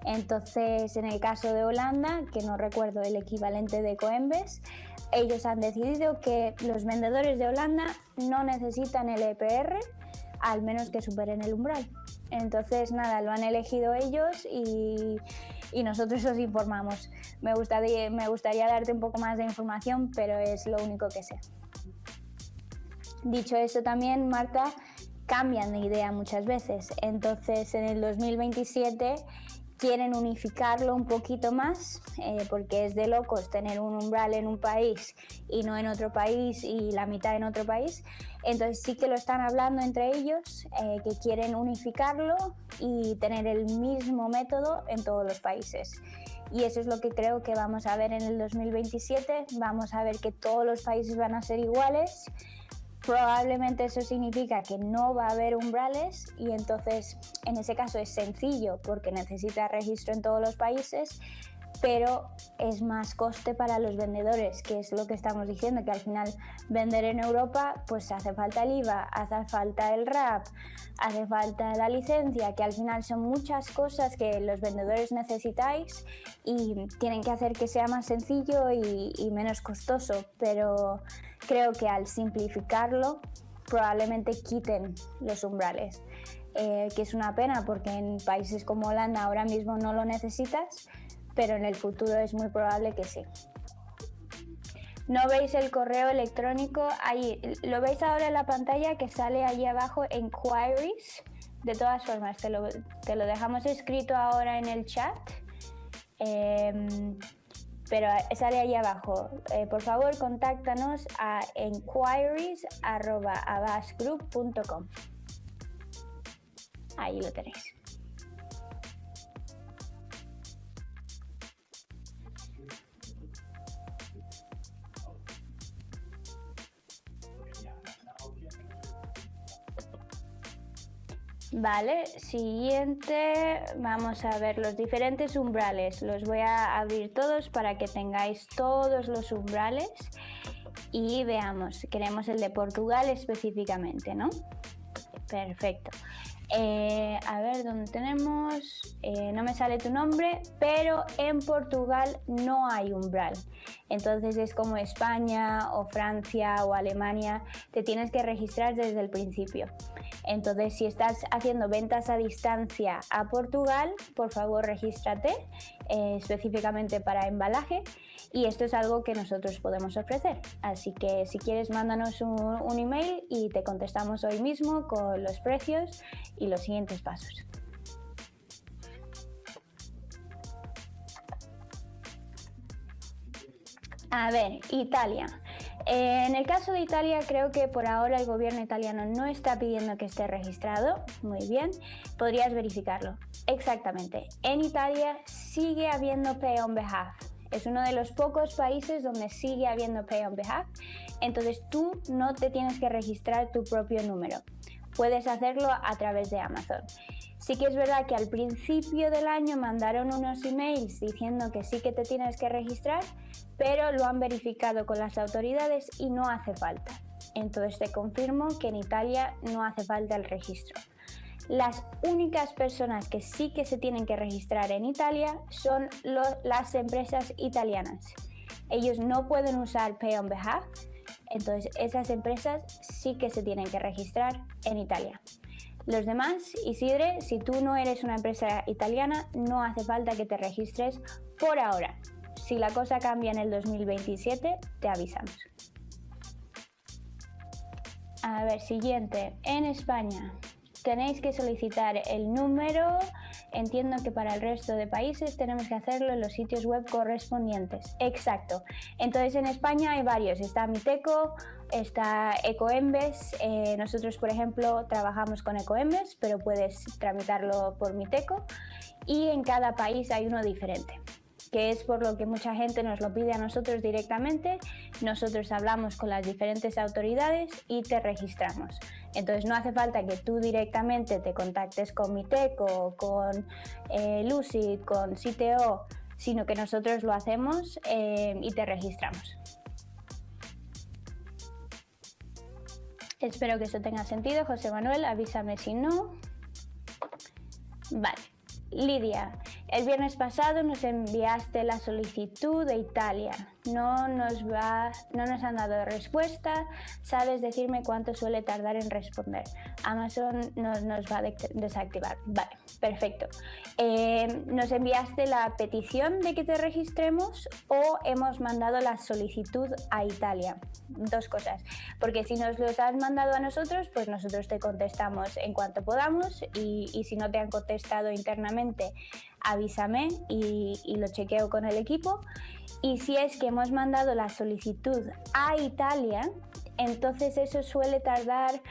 Entonces, en el caso de Holanda, que no recuerdo el equivalente de Ecoembes, ellos han decidido que los vendedores de Holanda no necesitan el EPR, al menos que superen el umbral. Entonces, nada, lo han elegido ellos y nosotros os informamos. Me gustaría darte un poco más de información, pero es lo único que sé. Dicho eso también, Marta, cambian de idea muchas veces. Entonces, en el 2027 quieren unificarlo un poquito más, porque es de locos tener un umbral en un país y no en otro país y la mitad en otro país. Entonces sí que lo están hablando entre ellos, que quieren unificarlo y tener el mismo método en todos los países. Y eso es lo que creo que vamos a ver en el 2027. Vamos a ver que todos los países van a ser iguales. Probablemente eso significa que no va a haber umbrales y entonces en ese caso es sencillo porque necesita registro en todos los países, pero es más coste para los vendedores, que es lo que estamos diciendo, que al final vender en Europa pues hace falta el IVA, hace falta el RAP, hace falta la licencia, que al final son muchas cosas que los vendedores necesitáis y tienen que hacer que sea más sencillo y menos costoso, pero creo que al simplificarlo probablemente quiten los umbrales, que es una pena porque en países como Holanda ahora mismo no lo necesitas, pero en el futuro es muy probable que sí. ¿No veis el correo electrónico ahí? ¿Lo veis ahora en la pantalla que sale allí abajo, Enquiries? De todas formas, te lo dejamos escrito ahora en el chat, pero sale allí abajo. Por favor, contáctanos a enquiries@avasgroup.com. Ahí lo tenéis. Vale, siguiente, vamos a ver los diferentes umbrales. Los voy a abrir todos para que tengáis todos los umbrales y veamos. Queremos el de Portugal específicamente, ¿no? Perfecto. A ver, ¿dónde tenemos? No me sale tu nombre, pero en Portugal no hay umbral. Entonces es como España o Francia o Alemania, te tienes que registrar desde el principio. Entonces, si estás haciendo ventas a distancia a Portugal, por favor regístrate específicamente para embalaje y esto es algo que nosotros podemos ofrecer. Así que si quieres, mándanos un email y te contestamos hoy mismo con los precios y los siguientes pasos. A ver, Italia. En el caso de Italia, creo que por ahora el gobierno italiano no está pidiendo que esté registrado. Muy bien, podrías verificarlo. Exactamente. En Italia sigue habiendo Pay on Behalf. Es uno de los pocos países donde sigue habiendo Pay on Behalf. Entonces tú no te tienes que registrar tu propio número. Puedes hacerlo a través de Amazon. Sí que es verdad que al principio del año mandaron unos emails diciendo que sí que te tienes que registrar, pero lo han verificado con las autoridades y no hace falta. Entonces te confirmo que en Italia no hace falta el registro. Las únicas personas que sí que se tienen que registrar en Italia son las empresas italianas. ellos no pueden usar Pay on Behalf, entonces esas empresas sí que se tienen que registrar en Italia. Los demás, Isidre, si tú no eres una empresa italiana, no hace falta que te registres por ahora. Si la cosa cambia en el 2027, te avisamos. A ver, siguiente. En España tenéis que solicitar el número. Entiendo que para el resto de países tenemos que hacerlo en los sitios web correspondientes. Exacto. Entonces en España hay varios. Está Miteco, está Ecoembes. Nosotros, por ejemplo, trabajamos con Ecoembes, pero puedes tramitarlo por Miteco. Y en cada país hay uno diferente, que es por lo que mucha gente nos lo pide a nosotros directamente. Nosotros hablamos con las diferentes autoridades y te registramos. Entonces no hace falta que tú directamente te contactes con Miteco, con Lucid, con CTO, sino que nosotros lo hacemos y te registramos. Espero que eso tenga sentido, José Manuel, avísame si no. Vale. Lidia, el viernes pasado nos enviaste la solicitud de Italia. No nos han dado respuesta. ¿Sabes decirme cuánto suele tardar en responder? Amazon nos va a desactivar. Vale, perfecto. ¿Nos enviaste la petición de que te registremos o hemos mandado la solicitud a Italia? Dos cosas, porque si nos los has mandado a nosotros, pues nosotros te contestamos en cuanto podamos y si no te han contestado internamente, avísame y lo chequeo con el equipo. Y si es que hemos mandado la solicitud a Italia, entonces eso suele tardar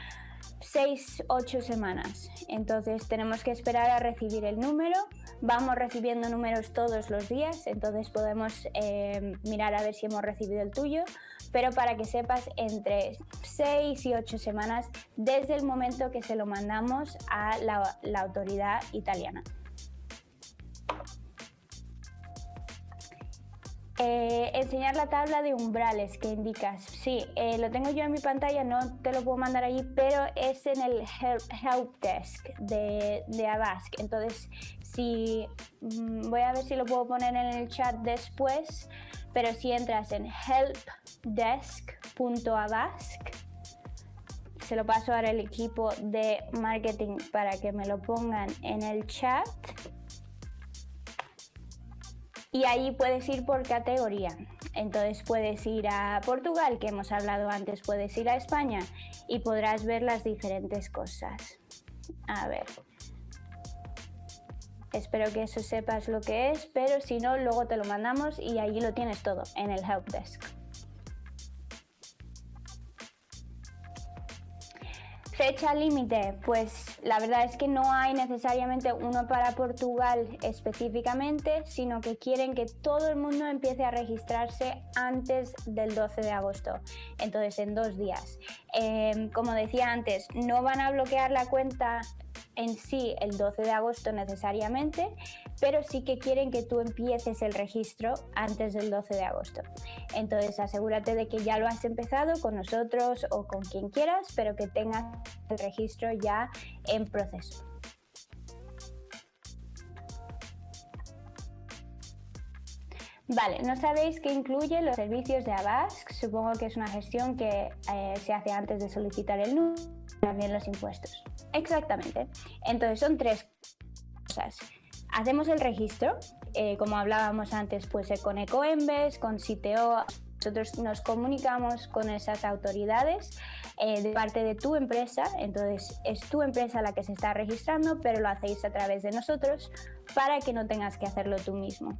6-8 semanas. Entonces tenemos que esperar a recibir el número. Vamos recibiendo números todos los días, entonces podemos mirar a ver si hemos recibido el tuyo, pero para que sepas, entre 6 y 8 semanas desde el momento que se lo mandamos a la autoridad italiana. Enseñar la tabla de umbrales que indicas. Sí, lo tengo yo en mi pantalla, no te lo puedo mandar allí, pero es en el help desk de Avask. Entonces, voy a ver si lo puedo poner en el chat después, pero si entras en helpdesk.avask, se lo paso ahora al equipo de marketing para que me lo pongan en el chat. Y ahí puedes ir por categoría. Entonces puedes ir a Portugal, que hemos hablado antes, puedes ir a España y podrás ver las diferentes cosas. A ver. Espero que eso sepas lo que es, pero si no, luego te lo mandamos y allí lo tienes todo en el helpdesk. Fecha límite, pues la verdad es que no hay necesariamente uno para Portugal específicamente, sino que quieren que todo el mundo empiece a registrarse antes del 12 de agosto, entonces en 2 días. Como decía antes, no van a bloquear la cuenta en sí el 12 de agosto necesariamente, pero sí que quieren que tú empieces el registro antes del 12 de agosto. Entonces asegúrate de que ya lo has empezado con nosotros o con quien quieras, pero que tengas el registro ya en proceso. Vale, ¿no sabéis qué incluye los servicios de Avask? Supongo que es una gestión que se hace antes de solicitar el número, también los impuestos. Exactamente. Entonces son 3 cosas. Hacemos el registro, como hablábamos antes, pues con Ecoembes, con CTO. Nosotros nos comunicamos con esas autoridades de parte de tu empresa, entonces es tu empresa la que se está registrando, pero lo hacéis a través de nosotros para que no tengas que hacerlo tú mismo.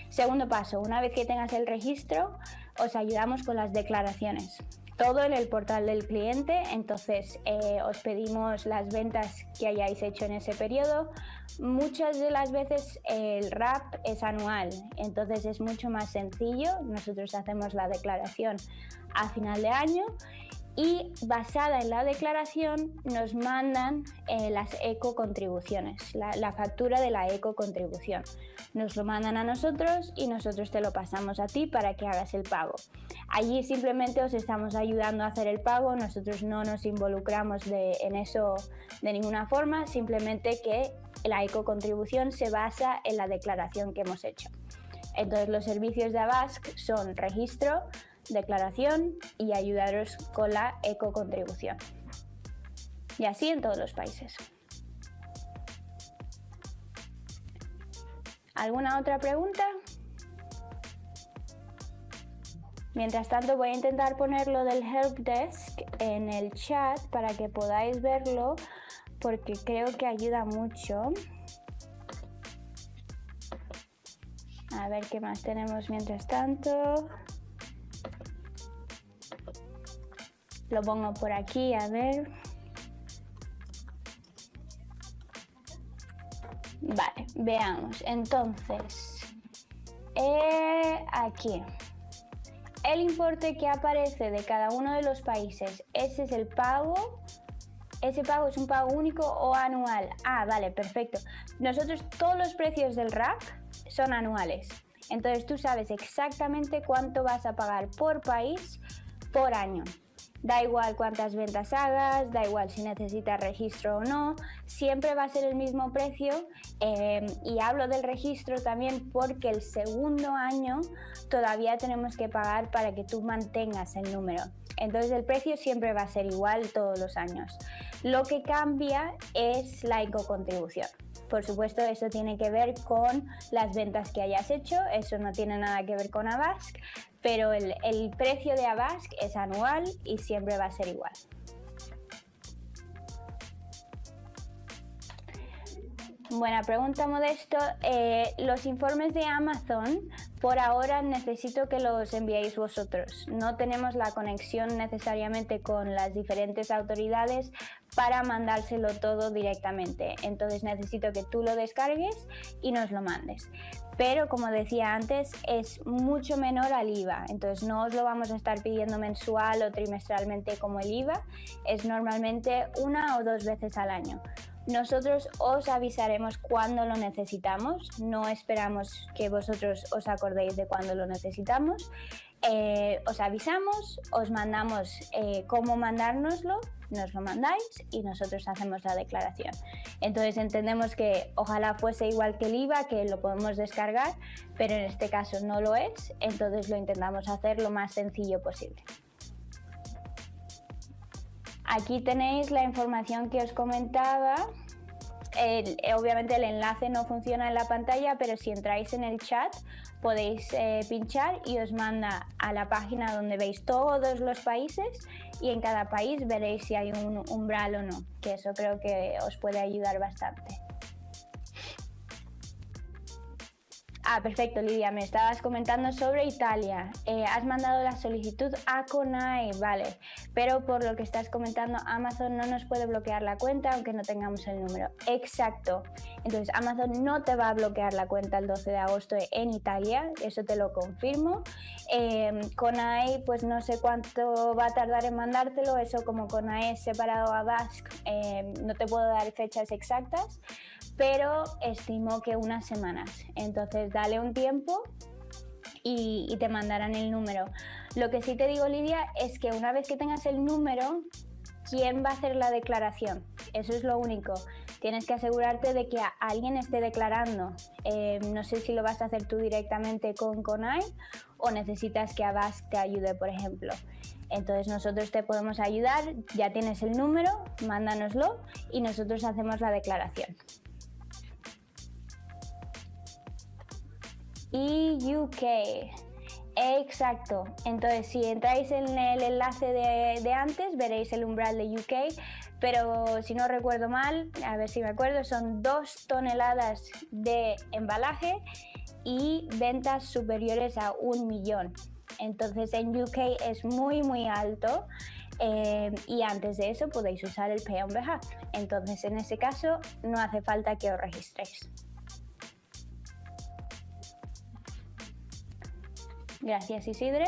Segundo paso, una vez que tengas el registro, os ayudamos con las declaraciones. Todo en el portal del cliente, entonces os pedimos las ventas que hayáis hecho en ese periodo. Muchas de las veces el RAP es anual, entonces es mucho más sencillo. Nosotros hacemos la declaración a final de año y basada en la declaración nos mandan las ecocontribuciones, la factura de la ecocontribución. Nos lo mandan a nosotros y nosotros te lo pasamos a ti para que hagas el pago. Allí simplemente os estamos ayudando a hacer el pago, nosotros no nos involucramos en eso de ninguna forma, simplemente que la ecocontribución se basa en la declaración que hemos hecho. Entonces los servicios de Avask son registro, declaración y ayudaros con la ecocontribución. Y así en todos los países. ¿Alguna otra pregunta? Mientras tanto voy a intentar poner lo del helpdesk en el chat para que podáis verlo, porque creo que ayuda mucho. A ver qué más tenemos mientras tanto. Lo pongo por aquí, a ver. Vale, veamos. Entonces, aquí. El importe que aparece de cada uno de los países, ese es el pago. ¿Ese pago es un pago único o anual? Ah, vale, perfecto. Nosotros todos los precios del rack son anuales. Entonces tú sabes exactamente cuánto vas a pagar por país por año. Da igual cuántas ventas hagas, da igual si necesitas registro o no, siempre va a ser el mismo precio. Y hablo del registro también porque el segundo año todavía tenemos que pagar para que tú mantengas el número. Entonces el precio siempre va a ser igual todos los años. Lo que cambia es la ecocontribución. Por supuesto, eso tiene que ver con las ventas que hayas hecho, eso no tiene nada que ver con Avask, pero el precio de Avask es anual y siempre va a ser igual. Buena pregunta, Modesto. Los informes de Amazon, por ahora necesito que los enviéis vosotros. No tenemos la conexión necesariamente con las diferentes autoridades para mandárselo todo directamente. Entonces necesito que tú lo descargues y nos lo mandes. Pero como decía antes, es mucho menor al IVA. Entonces no os lo vamos a estar pidiendo mensual o trimestralmente como el IVA. Es normalmente 1 o 2 veces al año. Nosotros os avisaremos cuando lo necesitamos, no esperamos que vosotros os acordéis de cuándo lo necesitamos. Os avisamos, os mandamos cómo mandárnoslo, nos lo mandáis y nosotros hacemos la declaración. Entonces entendemos que ojalá fuese igual que el IVA, que lo podemos descargar, pero en este caso no lo es, entonces lo intentamos hacer lo más sencillo posible. Aquí tenéis la información que os comentaba. Obviamente el enlace no funciona en la pantalla, pero si entráis en el chat podéis pinchar y os manda a la página donde veis todos los países y en cada país veréis si hay un umbral o no, que eso creo que os puede ayudar bastante. Ah, perfecto, Lidia, me estabas comentando sobre Italia. Has mandado la solicitud a CONAE, vale, pero por lo que estás comentando, Amazon no nos puede bloquear la cuenta aunque no tengamos el número. Exacto. Entonces, Amazon no te va a bloquear la cuenta el 12 de agosto en Italia, eso te lo confirmo. CONAE, pues no sé cuánto va a tardar en mandártelo, eso como CONAE es separado a Avask, no te puedo dar fechas exactas, pero estimo que unas semanas. Entonces dale un tiempo y te mandarán el número. Lo que sí te digo, Lidia, es que una vez que tengas el número, ¿quién va a hacer la declaración? Eso es lo único. Tienes que asegurarte de que alguien esté declarando. No sé si lo vas a hacer tú directamente con CONAE o necesitas que Avask te ayude, por ejemplo. Entonces nosotros te podemos ayudar, ya tienes el número, mándanoslo y nosotros hacemos la declaración. Y UK, exacto. Entonces si entráis en el enlace de antes veréis el umbral de UK, pero si no recuerdo mal, a ver si me acuerdo, son 2 toneladas de embalaje y ventas superiores a 1 millón. Entonces en UK es muy alto y antes de eso podéis usar el Pay on Behalf. Entonces en ese caso no hace falta que os registréis. Gracias, Isidre.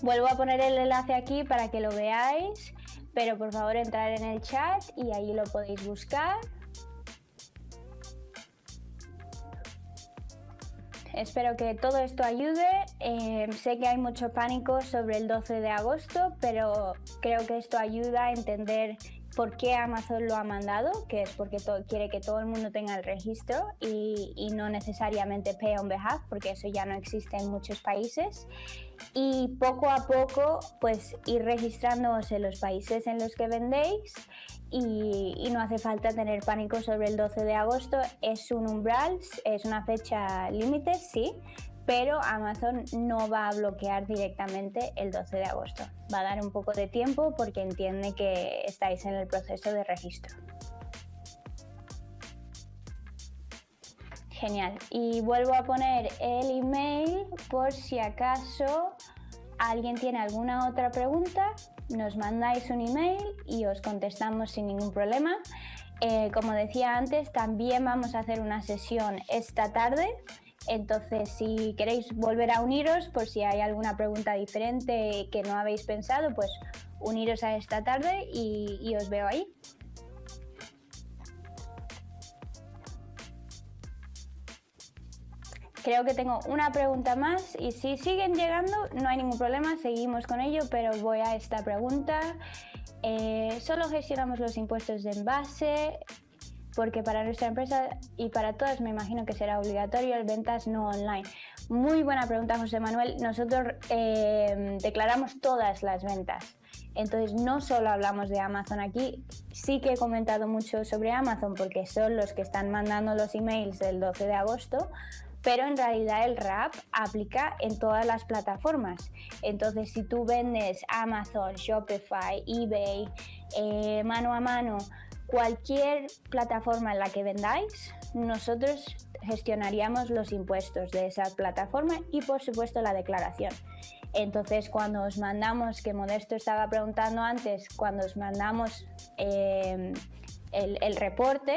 Vuelvo a poner el enlace aquí para que lo veáis, pero por favor entrar en el chat y ahí lo podéis buscar. espero que todo esto ayude. Sé que hay mucho pánico sobre el 12 de agosto, pero creo que esto ayuda a entender por qué Amazon lo ha mandado, que es porque quiere que todo el mundo tenga el registro y no necesariamente pay on behalf, porque eso ya no existe en muchos países. Y poco a poco, pues ir registrándoos en los países en los que vendéis y no hace falta tener pánico sobre el 12 de agosto. Es un umbral, es una fecha límite, sí, pero Amazon no va a bloquear directamente el 12 de agosto. Va a dar un poco de tiempo porque entiende que estáis en el proceso de registro. Genial. Y vuelvo a poner el email por si acaso alguien tiene alguna otra pregunta. Nos mandáis un email y os contestamos sin ningún problema. Como decía antes, también vamos a hacer una sesión esta tarde. Entonces, si queréis volver a uniros, por si hay alguna pregunta diferente que no habéis pensado, pues uniros a esta tarde y os veo ahí. Creo que tengo una pregunta más y si siguen llegando no hay ningún problema, seguimos con ello, pero voy a esta pregunta. Solo gestionamos los impuestos de envase porque para nuestra empresa y para todas me imagino que será obligatorio el ventas no online. Muy buena pregunta, José Manuel. Nosotros declaramos todas las ventas. Entonces no solo hablamos de Amazon aquí, sí que he comentado mucho sobre Amazon porque son los que están mandando los emails del 12 de agosto, pero en realidad el RAP aplica en todas las plataformas. Entonces, si tú vendes Amazon, Shopify, eBay, mano a mano, cualquier plataforma en la que vendáis, nosotros gestionaríamos los impuestos de esa plataforma y, por supuesto, la declaración. Entonces, cuando os mandamos, que Modesto estaba preguntando antes, cuando os mandamos el reporte,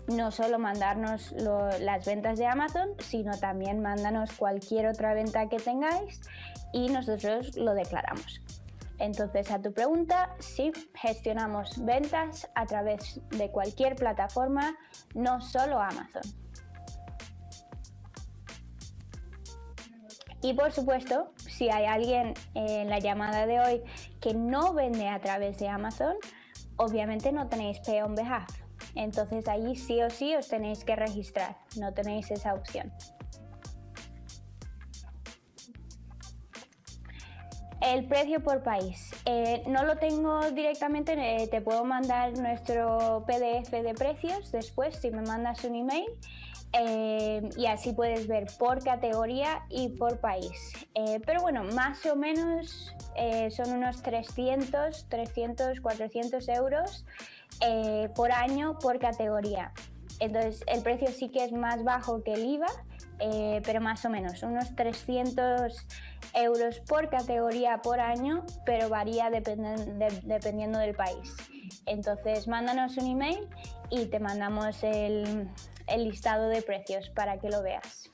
no solo mandarnos las ventas de Amazon, sino también mándanos cualquier otra venta que tengáis y nosotros lo declaramos. Entonces, a tu pregunta, sí, gestionamos ventas a través de cualquier plataforma, no solo Amazon. Y por supuesto, si hay alguien en la llamada de hoy que no vende a través de Amazon, obviamente no tenéis pay on behalf. Entonces allí sí o sí os tenéis que registrar, no tenéis esa opción. El precio por país. No lo tengo directamente, te puedo mandar nuestro PDF de precios después si me mandas un email y así puedes ver por categoría y por país. Pero bueno, más o menos son unos 300, 400 euros por año por categoría. Entonces el precio sí que es más bajo que el IVA, pero más o menos unos 300 euros por categoría por año, pero varía dependiendo del país. Entonces mándanos un email y te mandamos el listado de precios para que lo veas.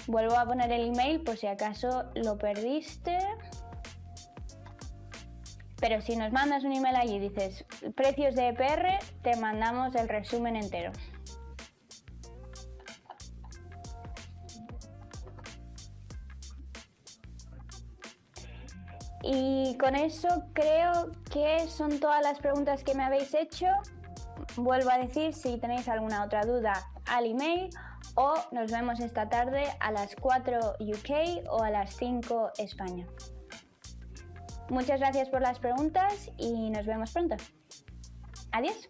Vuelvo a poner el email por si acaso lo perdiste. Pero si nos mandas un email allí y dices precios de EPR, te mandamos el resumen entero. Y con eso creo que son todas las preguntas que me habéis hecho. Vuelvo a decir, si tenéis alguna otra duda, al email o nos vemos esta tarde a las 4 UK o a las 5 España. Muchas gracias por las preguntas y nos vemos pronto. Adiós.